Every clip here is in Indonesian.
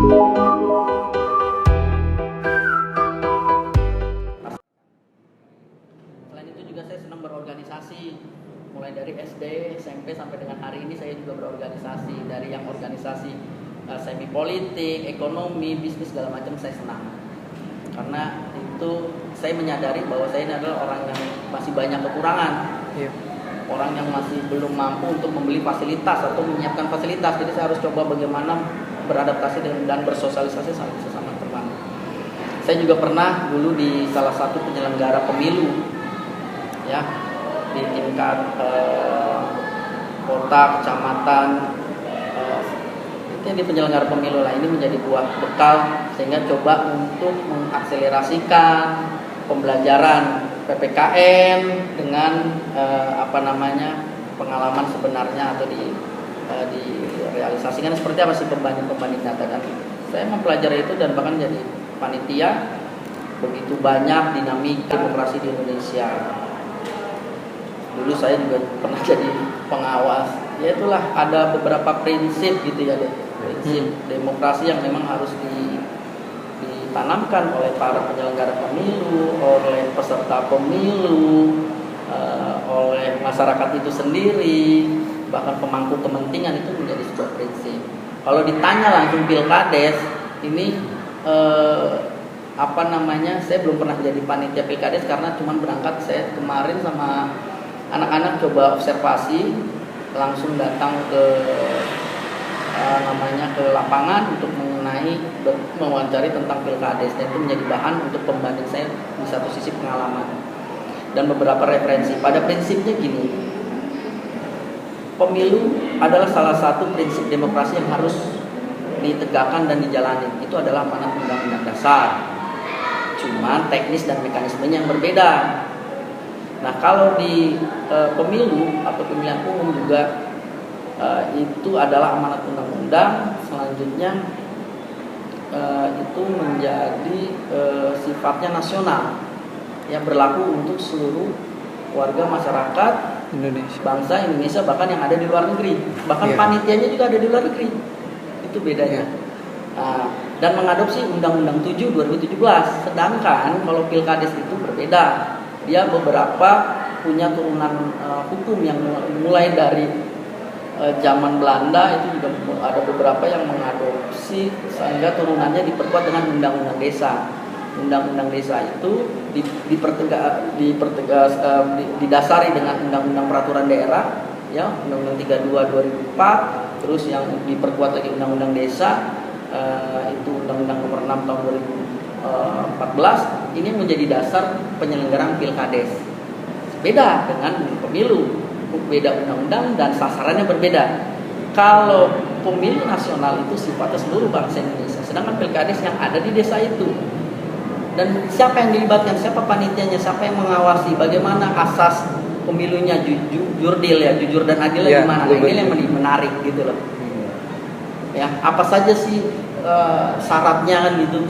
Selain itu juga saya senang berorganisasi. Mulai dari SD, SMP sampai dengan hari ini saya juga berorganisasi. Dari yang organisasi semi politik, ekonomi, bisnis segala macam saya senang. Karena itu saya menyadari bahwa saya ini adalah orang yang masih banyak kekurangan. Orang yang masih belum mampu untuk membeli fasilitas atau menyiapkan fasilitas. Jadi saya harus coba bagaimana beradaptasi dan bersosialisasi sesama teman. Saya juga pernah dulu di salah satu penyelenggara pemilu, ya, di tingkat kota, kecamatan, itu di penyelenggara pemilu lah. Ini menjadi buah bekal sehingga coba untuk mengakselerasikan pembelajaran PPKN dengan pengalaman sebenarnya atau direalisasikan seperti apa sih pembanding data. Dan saya mempelajari itu dan bahkan jadi panitia. Begitu banyak dinamika demokrasi di Indonesia. Dulu saya juga pernah jadi pengawas. Ya itulah, ada beberapa prinsip gitu ya, prinsip demokrasi yang memang harus ditanamkan oleh para penyelenggara pemilu, oleh peserta pemilu, oleh masyarakat itu sendiri, bahkan pemangku kepentingan. Itu menjadi sebuah prinsip. Kalau ditanya langsung pilkades, ini saya belum pernah jadi panitia pilkades karena cuma berangkat. Saya kemarin sama anak-anak coba observasi, langsung datang ke lapangan untuk mewawancari tentang pilkades, dan itu menjadi bahan untuk pembanding saya di satu sisi pengalaman dan beberapa referensi. Pada prinsipnya gini, pemilu adalah salah satu prinsip demokrasi yang harus ditegakkan dan dijalani. Itu adalah amanat undang-undang dasar. Cuma teknis dan mekanismenya yang berbeda. Nah, kalau di pemilu atau pemilihan umum juga itu adalah amanat undang-undang. Selanjutnya itu menjadi sifatnya nasional, yang berlaku untuk seluruh warga masyarakat bangsa Indonesia, bahkan yang ada di luar negeri. Bahkan panitianya juga ada di luar negeri. Itu bedanya. Dan mengadopsi Undang-Undang 7 2017. Sedangkan kalau pilkades itu berbeda. Dia beberapa punya turunan hukum yang mulai dari zaman Belanda. Itu juga ada beberapa yang mengadopsi sehingga turunannya diperkuat dengan Undang-Undang Desa. Undang-Undang Desa itu didasari dengan Undang-Undang Peraturan Daerah, ya, Undang-Undang 32 2004. Terus yang diperkuat lagi Undang-Undang Desa, itu Undang-Undang Nomor 6 tahun 2014. Ini menjadi dasar penyelenggaraan pilkades. Beda dengan pemilu, beda undang-undang dan sasarannya berbeda. Kalau pemilu nasional itu sifatnya seluruh bangsa Indonesia, sedangkan pilkades yang ada di desa itu. Dan siapa yang dilibatkan, siapa panitianya, siapa yang mengawasi, bagaimana asas pemilunya jujur dan adil gimana. Ini yang menarik gitu loh. Ya, apa saja sih syaratnya kan gitu.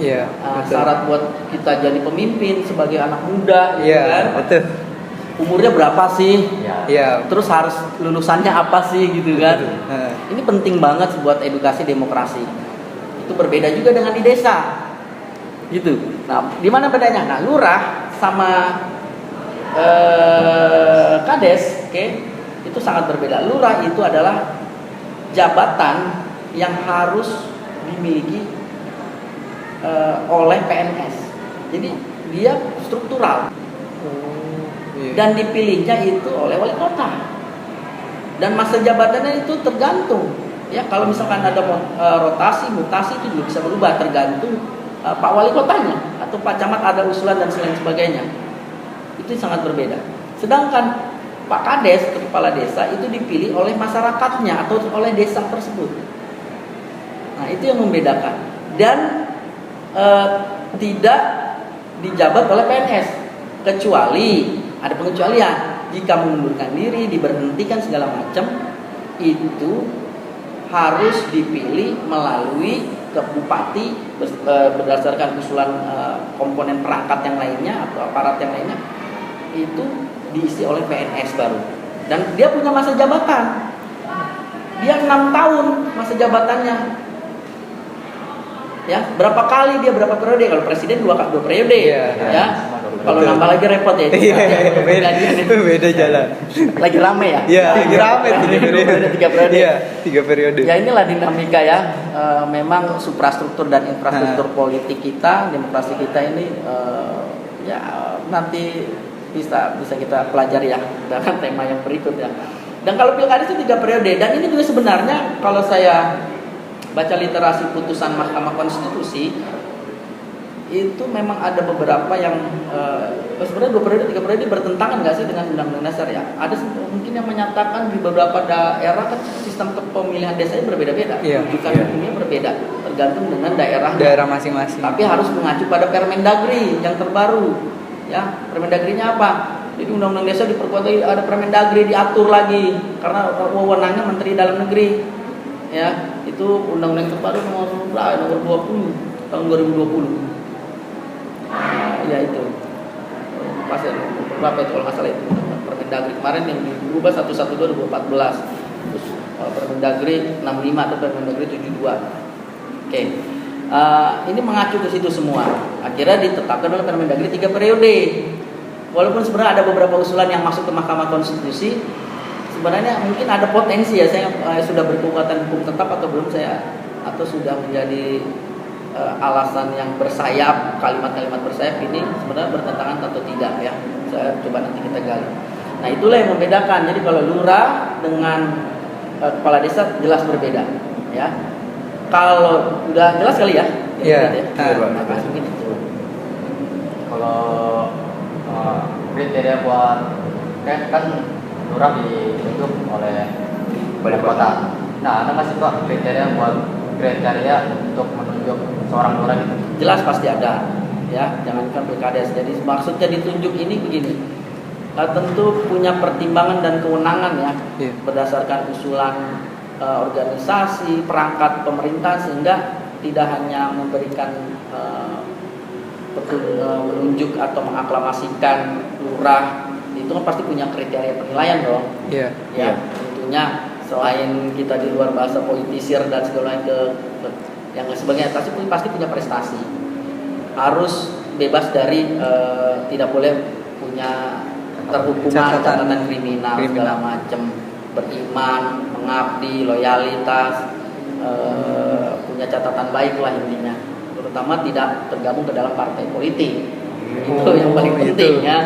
Syarat buat kita jadi pemimpin sebagai anak muda gitu kan. Betul. Umurnya berapa sih? Terus harus lulusannya apa sih gitu kan. Ini penting banget buat edukasi demokrasi. Itu berbeda juga dengan di desa. Gitu. Nah, di mana bedanya? Nah, lurah sama kades, itu sangat berbeda. Lurah itu adalah jabatan yang harus dimiliki oleh PNS. Jadi dia struktural. Dan dipilihnya itu oleh wali kota. Dan masa jabatannya itu tergantung. Ya, kalau misalkan ada rotasi, mutasi itu juga bisa berubah tergantung Pak Wali Kotanya atau Pak Camat ada usulan dan lain sebagainya. Itu sangat berbeda. Sedangkan Pak Kades, kepala desa, itu dipilih oleh masyarakatnya atau oleh desa tersebut. Nah, itu yang membedakan. Dan tidak dijabat oleh PNS, kecuali ada pengecualian. Jika mengundurkan diri, diberhentikan segala macam, itu harus dipilih melalui ke bupati berdasarkan usulan komponen perangkat yang lainnya atau aparat yang lainnya, itu diisi oleh PNS baru. Dan dia punya masa jabatan. Dia 6 tahun masa jabatannya. Ya, berapa kali dia berapa periode? Kalau presiden dua periode, ya. Kalau nambah lagi repot ya. Beda jalan. Lagi rame ya? Iya, lagi rame 3 periode. 3 periode. Iya, 3 periode. Ya inilah dinamika ya. Memang suprastruktur dan infrastruktur politik kita, demokrasi kita ini ya nanti bisa kita pelajari ya dengan tema yang berikut ya. Dan kalau pilkada itu 3 periode, dan ini juga sebenarnya kalau saya baca literasi putusan Mahkamah Konstitusi itu memang ada beberapa yang sebenarnya 2 periode 3 periode bertentangan nggak sih dengan undang-undang dasar ya. Ada mungkin yang menyatakan di beberapa daerah kan sistem kepemilihan desanya berbeda-beda, rujukan hukumnya berbeda tergantung dengan daerah masing-masing. Tapi harus mengacu pada Permendagri yang terbaru ya. Permendagrinya apa? Jadi undang-undang desa diperkuat lagi, ada Permendagri diatur lagi karena wewenangnya Menteri Dalam Negeri ya. Itu undang-undang terbaru nomor 20 tahun 2020. Ya itu pasal berapa itu kalau nggak salah itu Permendagri kemarin yang diubah 112 2014, terus Permendagri 65 atau Permendagri 72. Oke. Ini mengacu ke situ semua. Akhirnya ditetapkan oleh Permendagri 3 periode. Walaupun sebenarnya ada beberapa usulan yang masuk ke Mahkamah Konstitusi, sebenarnya mungkin ada potensi ya, saya sudah berkekuatan hukum tetap atau belum saya, atau sudah menjadi alasan yang bersayap, kalimat-kalimat bersayap ini sebenarnya bertentangan atau tidak ya. Saya coba nanti kita gali. Nah itulah yang membedakan. Jadi kalau lurah dengan kepala desa jelas berbeda ya. Kalau udah jelas kali ya? Iya. Mungkin itu. Kalau kriteria buat kan lurah ditunjuk oleh wali kota. Nah, ada nggak sih Pak kriteria untuk menunjuk seorang lurah gitu? Jelas pasti ada, ya. Jangankan pilkades. Jadi maksudnya ditunjuk ini begini. Tentu punya pertimbangan dan kewenangan ya, berdasarkan usulan organisasi, perangkat pemerintah, sehingga tidak hanya memberikan menunjuk atau mengaklamasikan lurah, itu kan pasti punya kriteria penilaian dong. Ya, tentunya selain kita di luar bahasa politisir dan segala yang sebagainya, pasti punya prestasi. Harus bebas dari tidak boleh punya terhukuman catatan kriminal segala macam, beriman, mengabdi, loyalitas, punya catatan baik lah intinya. Terutama tidak tergabung ke dalam partai politik. Itu yang paling penting ya.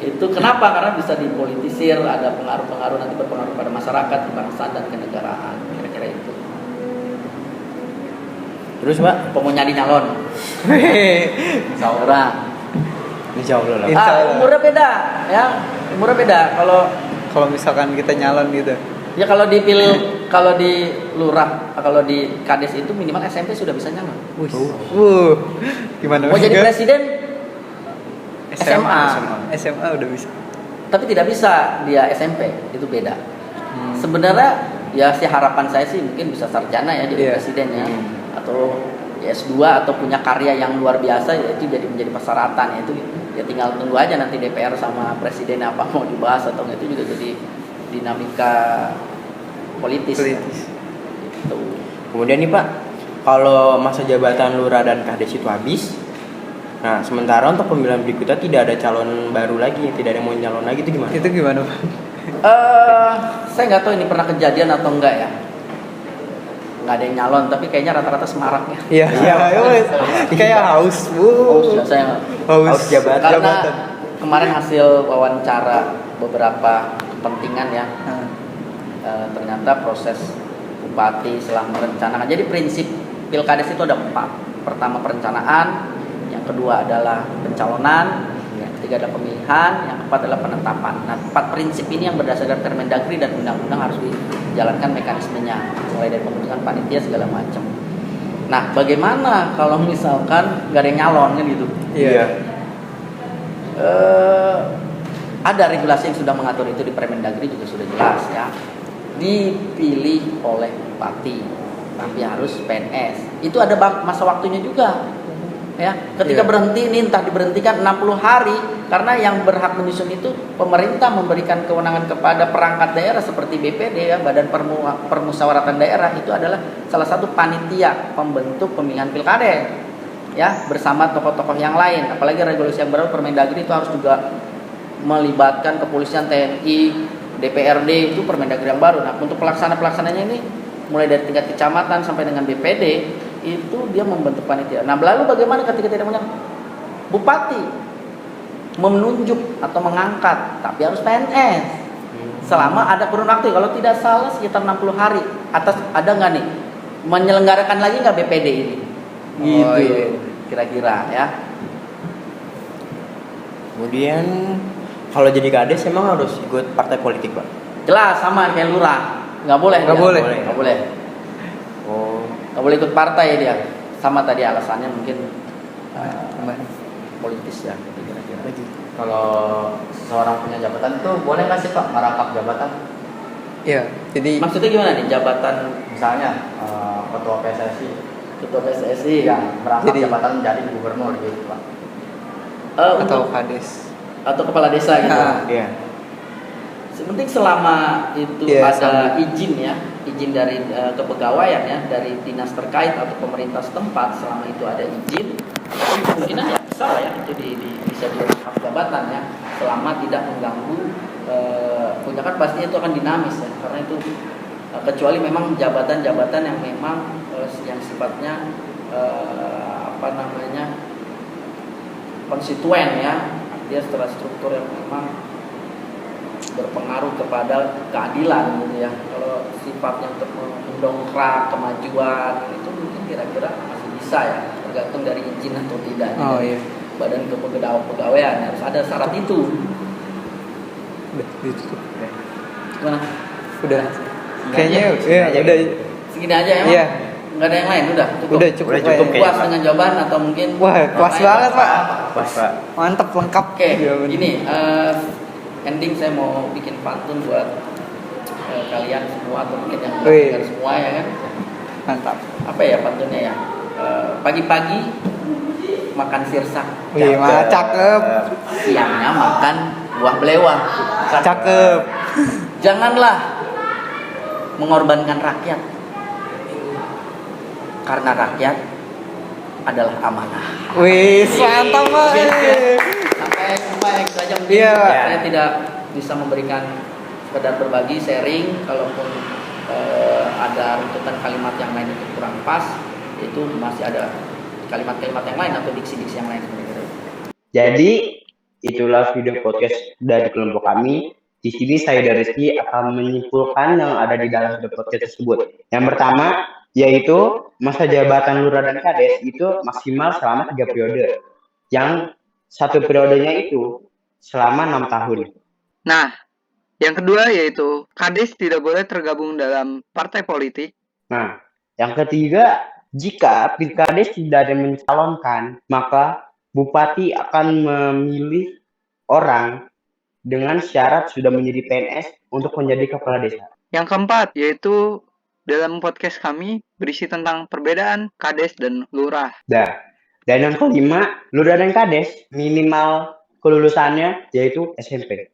Itu kenapa? Karena bisa dipolitisir, ada pengaruh-pengaruh, nanti berpengaruh pada masyarakat, kebangsaan dan kenegaraan. Kira-kira itu. Terus Pak, mau nyari nyalon? Insya Allah. Umurnya beda ya. Umurnya beda. Kalau misalkan kita nyalon gitu. Ya kalau di lurah, kalau di kades itu minimal SMP sudah bisa nyalon. Gimana? Mau jadi presiden SMA udah bisa. Tapi tidak bisa dia SMP, itu beda. Sebenarnya ya harapan saya sih mungkin bisa sarjana ya jadi presiden ya, atau S2 atau punya karya yang luar biasa, ya itu menjadi persyaratan. Itu ya tinggal tunggu aja nanti DPR sama presiden apa mau dibahas atau enggak, itu juga jadi dinamika politis. Gitu. Kemudian nih Pak, kalau masa jabatan lurah dan kades itu habis, nah sementara untuk pemilihan berikutnya tidak ada calon baru lagi, tidak ada yang mau nyalon lagi, itu gimana? Itu gimana Pak? Saya nggak tahu ini pernah kejadian atau enggak ya. Nggak ada yang nyalon, tapi kayaknya rata-rata semarak ya. Iya. Kayak haus jabatan. Karena kemarin hasil wawancara beberapa kepentingan ya, ternyata proses bupati setelah merencanakan. Jadi prinsip pilkades itu ada 4. Pertama perencanaan, yang kedua adalah pencalonan, yang ketiga adalah pemilihan, yang keempat adalah penetapan. Nah, 4 prinsip ini yang berdasarkan Permendagri dan undang-undang harus dijalankan mekanismenya, mulai dari pembentukan panitia segala macam. Nah, bagaimana kalau misalkan nggak ada yang nyalon kan gitu? Iya. Ada regulasi yang sudah mengatur itu di Permendagri juga sudah jelas ya. Dipilih oleh bupati, tapi harus PNS. Itu ada masa waktunya juga. Ya, ketika Iya. berhenti ini entah diberhentikan 60 hari karena yang berhak menyusun itu pemerintah memberikan kewenangan kepada perangkat daerah seperti BPD ya, Badan Permusyawaratan Daerah itu adalah salah satu panitia pembentuk pemilihan pilkada ya bersama tokoh-tokoh yang lain. Apalagi regulasi yang baru Permendagri itu harus juga melibatkan kepolisian, TNI, DPRD, itu Permendagri yang baru. Nah, untuk pelaksananya ini mulai dari tingkat kecamatan sampai dengan BPD itu dia membentuk panitia. Nah, lalu bagaimana ketika tidak punya bupati menunjuk atau mengangkat, tapi harus PNS selama ada kurun waktu. Kalau tidak salah sekitar 60 hari. Atas ada nggak nih menyelenggarakan lagi nggak BPD ini? Gitu. Oh, iya. Kira-kira ya. Kemudian kalau jadi kades emang harus ikut partai politik, Pak? Jelas sama kayak lurah. Nggak boleh. Nggak dia. boleh. Nggak boleh. Oh, Nggak boleh ikut partai dia. Sama tadi alasannya mungkin Gimana? politis ya. Kira-kira. Kalau seseorang punya jabatan itu boleh nggak sih Pak merangkap jabatan? Iya, jadi Maksudnya gimana nih jabatan Misalnya ketua PSSI ketua PSSI yang merangkap Jadi- jabatan menjadi gubernur gitu Pak. atau untuk kades. atau kepala desa gitu. Nah. iya. Penting selama itu Iya, ada sama. izin ya, izin dari kepegawaian ya, dari dinas terkait atau pemerintah setempat, selama itu ada izin, kemungkinan ya besar ya itu bisa dirangkap jabatan ya, selama tidak mengganggu. Punya kan pastinya itu akan dinamis ya, karena itu kecuali memang jabatan-jabatan yang memang yang sifatnya apa namanya konstituen ya, dia secara struktur yang memang berpengaruh kepada keadilan gitu ya. Kalau sifatnya untuk mendongkrak kemajuan itu mungkin kira-kira masih bisa ya, tergantung dari izin atau tidak. Oh, dari iya. Badan Kepegawaian harus ada syarat itu. Udah ditutup. Gimana? Udah. Segini Kayaknya aja, iya, aja. udah. segini aja emang. Iya. Nggak ada yang lain, udah cukup. Udah cukup. Udah cukup, Pak. kayaknya. Puas dengan jawaban atau mungkin Wah, puas lain? banget, Pak. Pas, Pak. Mantap, lengkap. Oke, Jawaban. gini ending saya mau bikin pantun buat kalian semua atau mungkin yang Wih. mendengar semua ya kan. Mantap. Apa ya pantunnya ya? Pagi-pagi makan sirsak, Wih, mah cakep. siangnya makan buah belewah. Cakep. Janganlah mengorbankan rakyat, karena rakyat adalah amanah. Wih, mantap, Pak. Sampai jumpa ya, itu aja mungkin. Iya. Saya tidak bisa memberikan sekedar berbagi, sharing. Kalaupun ada runtutan kalimat yang lain itu kurang pas, itu masih ada kalimat-kalimat yang lain atau diksi-diksi yang lain seperti itu. Jadi itulah video podcast dari kelompok kami. Di sini saya dan Rizky akan menyimpulkan yang ada di dalam video podcast tersebut. Yang pertama yaitu masa jabatan lurah dan kades itu maksimal selama 3 periode. Yang satu periodenya itu selama 6 tahun. Nah, yang kedua yaitu kades tidak boleh tergabung dalam partai politik. Nah, yang ketiga, jika pilkades tidak ada yang mencalonkan, maka bupati akan memilih orang dengan syarat sudah menjadi PNS untuk menjadi kepala desa. Yang keempat yaitu dalam podcast kami berisi tentang perbedaan kades dan lurah. Dan yang kelima, lurah dan kades minimal kelulusannya yaitu SMP.